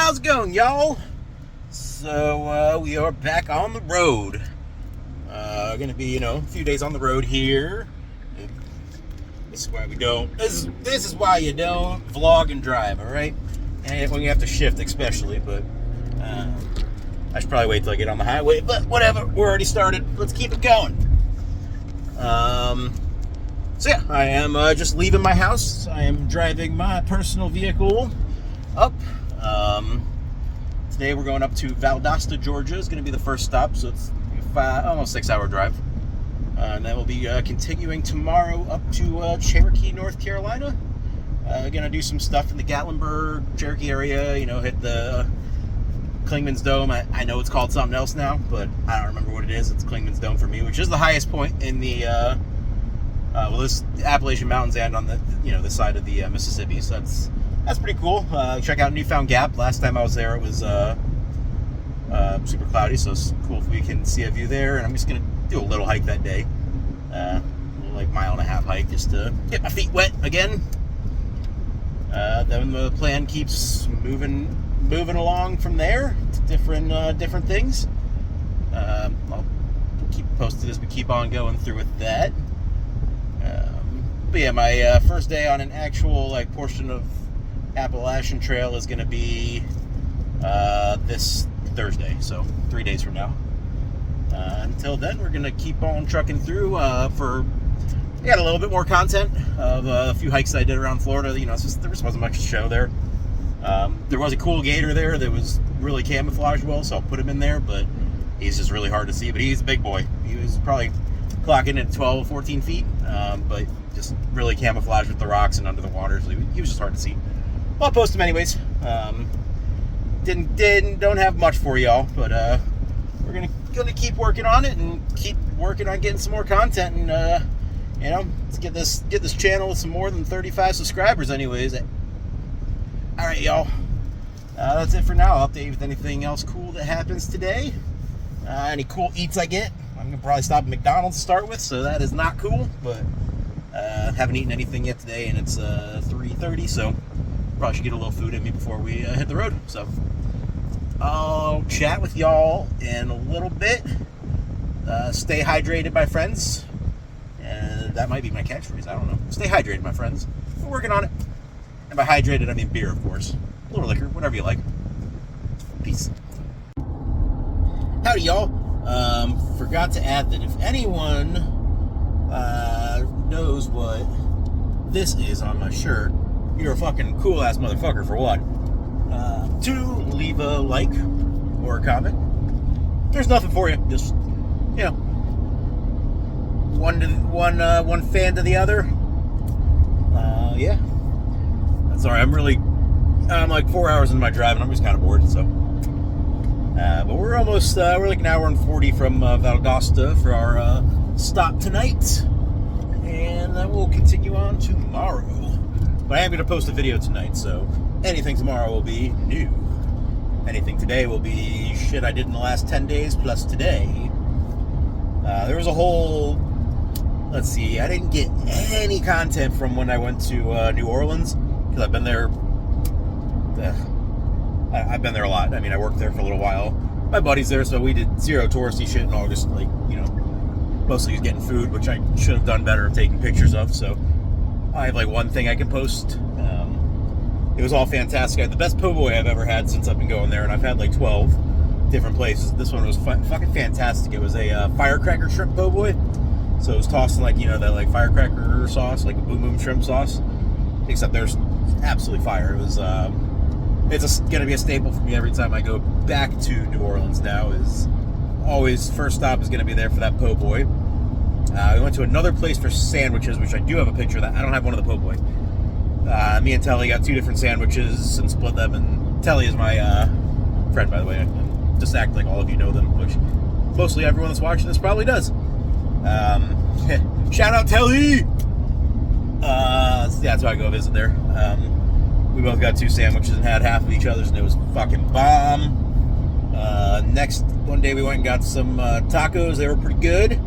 How's it going, y'all? So, we are back on the road. Gonna be, a few days on the road here. This is why we don't. This is why you don't vlog and drive, alright? And when you have to shift, especially, but I should probably wait till I get on the highway, but whatever, we're already started. Let's keep it going. So yeah, I am just leaving my house. I am driving my personal vehicle up. Today we're going up to Valdosta, Georgia. It's going to be the first stop, so it's almost 6-hour drive. And then we'll be continuing tomorrow up to Cherokee, North Carolina. Going to do some stuff in the Gatlinburg, Cherokee area, hit the Clingman's Dome. I know it's called something else now, but I don't remember what it is. It's Clingman's Dome for me, which is the highest point in the this Appalachian Mountains and on the this side of the Mississippi. So that's pretty cool. Check out Newfound Gap. Last time I was there, it was super cloudy, so it's cool if we can see a view there. And I'm just gonna do a little hike that day, like 1.5-mile hike, just to get my feet wet again. Then the plan keeps moving along from there to different things. I'll keep posted as we keep on going through with that. But yeah, my first day on an actual portion of Appalachian Trail is going to be this Thursday, so 3 days from now. Until then, we're going to keep on trucking through. I got a little bit more content of a few hikes I did around Florida. There just wasn't much to show there. There was a cool gator there that was really camouflaged well, so I'll put him in there, but he's just really hard to see. But he's a big boy. He was probably clocking at 12, 14 feet, but just really camouflaged with the rocks and under the water, so he was just hard to see. Well, I'll post him anyways. Don't have much for y'all, but we're gonna keep working on it and keep working on getting some more content, and let's get this channel with some more than 35 subscribers anyways. All right, y'all. That's it for now. I'll update you with anything else cool that happens today. Any cool eats I get. I'm gonna probably stop at McDonald's to start with, so that is not cool, but haven't eaten anything yet today, and it's 3:30, so probably should get a little food in me before we hit the road. So I'll chat with y'all in a little bit. Stay hydrated, my friends. And that might be my catchphrase, I don't know. Stay hydrated, my friends. We're working on it. And by hydrated, I mean beer, of course. A little liquor, whatever you like. Peace. Howdy, y'all. Forgot to add that if anyone knows what this is on my shirt, you're a fucking cool-ass motherfucker, for one. 2, leave a like or a comment. There's nothing for you. Just, one fan to the other. Yeah. Sorry, I'm like 4 hours into my drive, and I'm just kind of bored, so. But we're almost, we're like an hour and 40 from Valdosta for our stop tonight. And then we'll continue on tomorrow. But I am going to post a video tonight, so anything tomorrow will be new. Anything today will be shit I did in the last 10 days plus today. There was a whole, let's see, I didn't get any content from when I went to New Orleans, because I've been there, I've been there a lot. I mean, I worked there for a little while. My buddy's there, so we did zero touristy shit in August, mostly just getting food, which I should have done better of taking pictures of, so I have one thing I can post. It was all fantastic. I had the best po' boy I've ever had since I've been going there, and I've had 12 different places. This one was fucking fantastic. It was a firecracker shrimp po' boy, so it was tossed in that firecracker sauce, like a boom boom shrimp sauce, except there's absolutely fire. It was it's gonna be a staple for me every time I go back to New Orleans now. Is always first stop is gonna be there for that po' boy. We went to another place for sandwiches, which I do have a picture of that. I don't have one of the po' boy. Me and Telly got 2 different sandwiches and split them, and Telly is my friend, by the way. I just act like all of you know them, which mostly everyone that's watching this probably does. Shout out Telly! That's why I go visit there. We both got 2 sandwiches and had half of each other's, and it was fucking bomb. Next, one day we went and got some tacos. They were pretty good.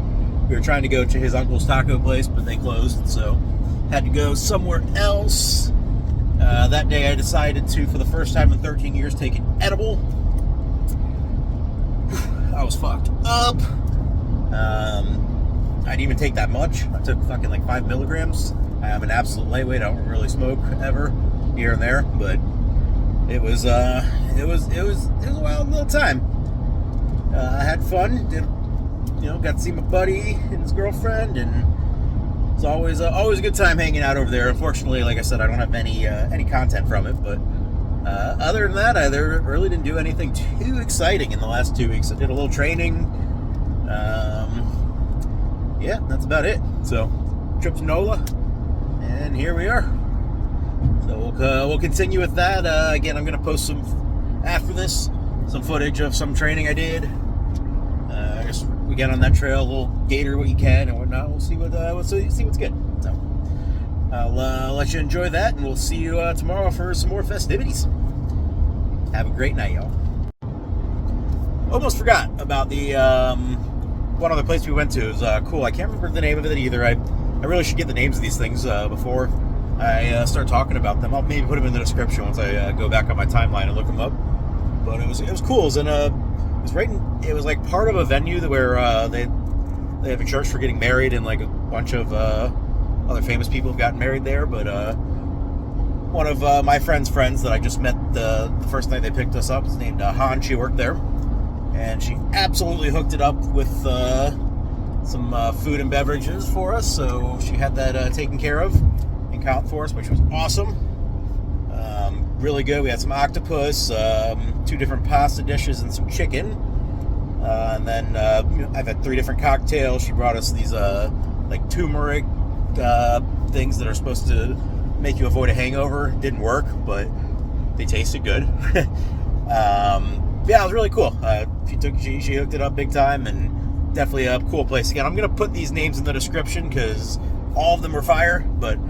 We were trying to go to his uncle's taco place, but they closed, so had to go somewhere else. That day I decided to, for the first time in 13 years, take an edible. I was fucked up. I didn't even take that much. I took fucking like 5 milligrams. I am an absolute lightweight. I don't really smoke ever, here and there, but it was a wild little time. I had fun. Got to see my buddy and his girlfriend, and it's always a good time hanging out over there. Unfortunately, like I said, I don't have any content from it, but other than that, I really didn't do anything too exciting in the last 2 weeks. I did a little training. Yeah, that's about it. So, trip to NOLA, and here we are. So we'll continue with that. Again, I'm going to post after this some footage of some training I did. I guess we get on that trail, a little gator what you can and whatnot. We'll see what's good. So I'll let you enjoy that, and we'll see you tomorrow for some more festivities. Have a great night, y'all. Almost forgot about the one other place we went to. It was cool. I can't remember the name of it either. I really should get the names of these things before I start talking about them. I'll maybe put them in the description once I go back on my timeline and look them up. But it was cool. It was like part of a venue where they have a church for getting married, and like a bunch of other famous people have gotten married there. But one of my friends that I just met the first night they picked us up is named Han. She worked there, and she absolutely hooked it up with some food and beverages for us. So she had that taken care of and count for us, which was awesome. Really good. We had some octopus, 2 different pasta dishes, and some chicken. And then I've had 3 different cocktails. She brought us these like turmeric things that are supposed to make you avoid a hangover. Didn't work, but they tasted good. Yeah, it was really cool. She hooked it up big time, and definitely a cool place. Again, I'm gonna put these names in the description because all of them are fire, but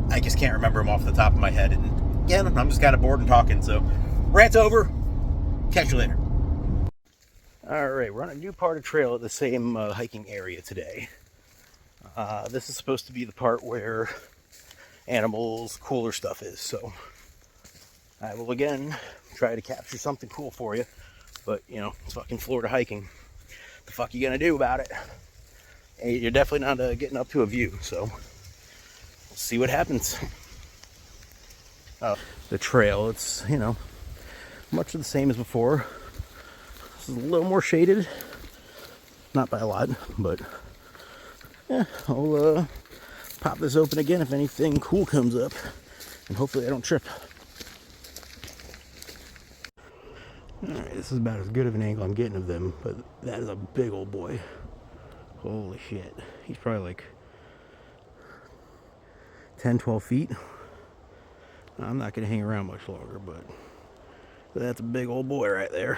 I just can't remember them off the top of my head. And again, I'm just kind of bored and talking, so rant over. Catch you later. All right, we're on a new part of trail at the same hiking area today. This is supposed to be the part where animals, cooler stuff is, so I will again try to capture something cool for you. But, it's fucking Florida hiking. What the fuck you gonna do about it? And you're definitely not getting up to a view, so we'll see what happens. The trail, it's, much of the same as before. This is a little more shaded. Not by a lot, but yeah, I'll pop this open again if anything cool comes up, and hopefully I don't trip. Alright, this is about as good of an angle I'm getting of them, but that is a big old boy. Holy shit. He's probably like 10-12 feet. I'm not going to hang around much longer, but that's a big old boy right there.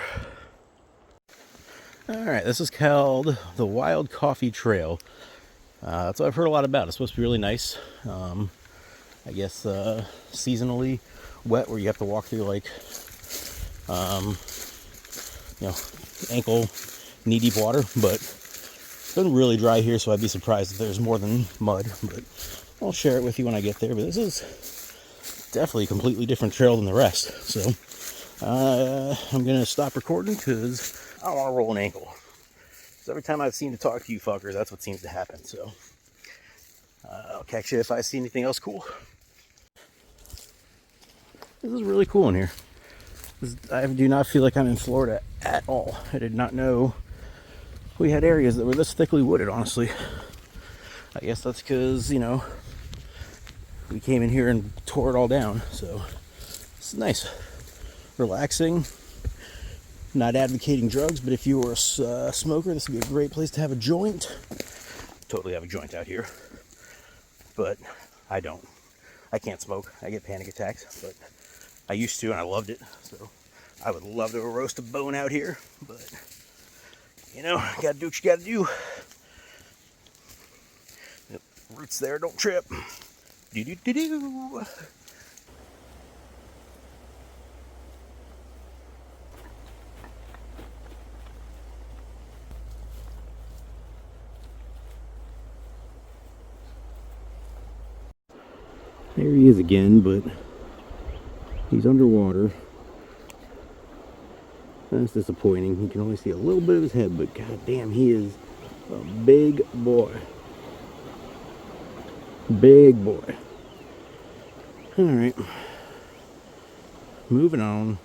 Alright, this is called the Wild Coffee Trail. That's what I've heard a lot about. It's supposed to be really nice. I guess seasonally wet, where you have to walk through like ankle knee deep water, but it's been really dry here, so I'd be surprised if there's more than mud. But I'll share it with you when I get there. But this is definitely a completely different trail than the rest, so I'm gonna stop recording because I don't want to roll an ankle. Because every time I've seen to talk to you fuckers, that's what seems to happen. So I'll catch you if I see anything else cool. This is really cool in here. I do not feel like I'm in Florida at all. I did not know we had areas that were this thickly wooded, honestly. I guess that's because, we came in here and tore it all down. So it's nice. Relaxing. Not advocating drugs, but if you were a smoker, this would be a great place to have a joint. Totally have a joint out here. But I don't. I can't smoke. I get panic attacks, but I used to, and I loved it. So I would love to roast a bone out here, but gotta do what you gotta do. Yep, roots there, don't trip. Do-do-do-do. There he is again, but He's underwater. That's disappointing. You can only see a little bit of his head, but god damn, he is a big boy. Big boy. Alright. Moving on.